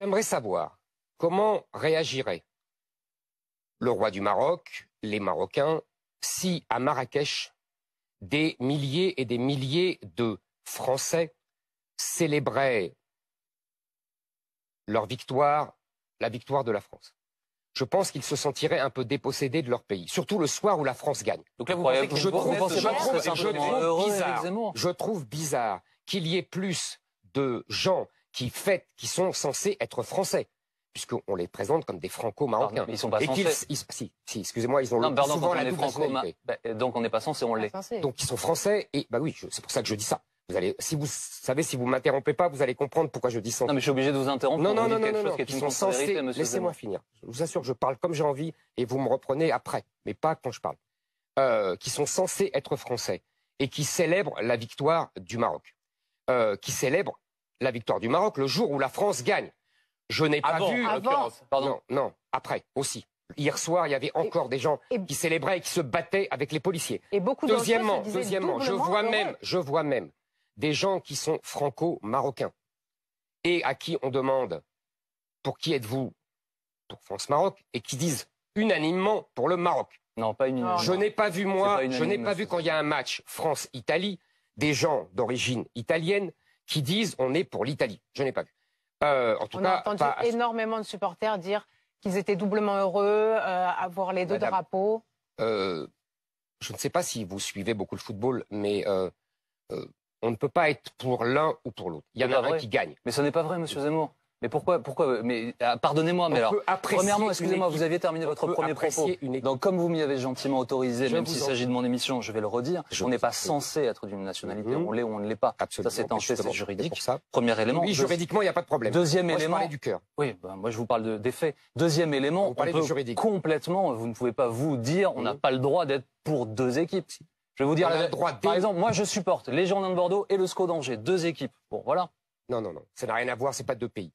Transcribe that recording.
J'aimerais savoir comment réagirait le roi du Maroc, les Marocains, si à Marrakech, des milliers et des milliers de Français célébraient leur victoire, la victoire de la France. Je pense qu'ils se sentiraient un peu dépossédés de leur pays, surtout le soir où la France gagne. Donc là, vous pensez que je trouve bizarre qu'il y ait plus de gens qui fêtent, qui sont censés être français, puisqu'on les présente comme des franco-marocains. Ils ne sont pas censés. Si, excusez-moi, ils ont souvent la double nationalité. Donc on n'est pas censé, on l'est. Donc ils sont français, et bah oui, c'est pour ça que je dis ça. Si vous m'interrompez pas, vous allez comprendre pourquoi je dis ça. Non, mais je suis obligé de vous interrompre. Non, ils sont censés. Laissez-moi finir. Je vous assure, je parle comme j'ai envie et vous me reprenez après, mais pas quand je parle. Qui sont censés être français et qui célèbrent la victoire du Maroc. Qui célèbrent la victoire du Maroc le jour où la France gagne. Je n'ai pas vu. Pardon. Non, après aussi. Hier soir, il y avait encore des gens qui célébraient et qui se battaient avec les policiers. Et beaucoup Deuxièmement, je vois même des gens qui sont franco-marocains et à qui on demande pour qui êtes-vous pour France-Maroc et qui disent unanimement pour le Maroc. Non, pas unanimement. Je n'ai pas vu quand il y a un match France-Italie des gens d'origine italienne qui disent on est pour l'Italie. Je n'ai pas vu. En tout cas, on a entendu énormément de supporters dire qu'ils étaient doublement heureux à voir les deux drapeaux. Je ne sais pas si vous suivez beaucoup le football, mais on ne peut pas être pour l'un ou pour l'autre. Il y en a un qui gagne. Mais ce n'est pas vrai, monsieur Zemmour. Mais pourquoi mais pardonnez-moi, mais alors, premièrement, excusez-moi, vous aviez terminé votre premier propos. Donc, comme vous m'y avez gentiment autorisé, même s'il s'agit de mon émission, je vais le redire, on n'est pas censé être d'une nationalité, on l'est ou on ne l'est pas. Absolument. Ça, c'est un fait, c'est juridique. Ça. Premier élément. Oui, juridiquement, il n'y a pas de problème. Deuxième élément. Je parlais du cœur. Oui, moi, je vous parle des faits. Deuxième élément, complètement, vous ne pouvez pas vous dire, on n'a pas le droit d'être pour deux équipes. Je vais vous dire, par exemple, moi, je supporte les Girondins de Bordeaux et le SCO d'Angers, deux équipes. Bon, voilà. Non, ça n'a rien à voir, c'est pas deux pays.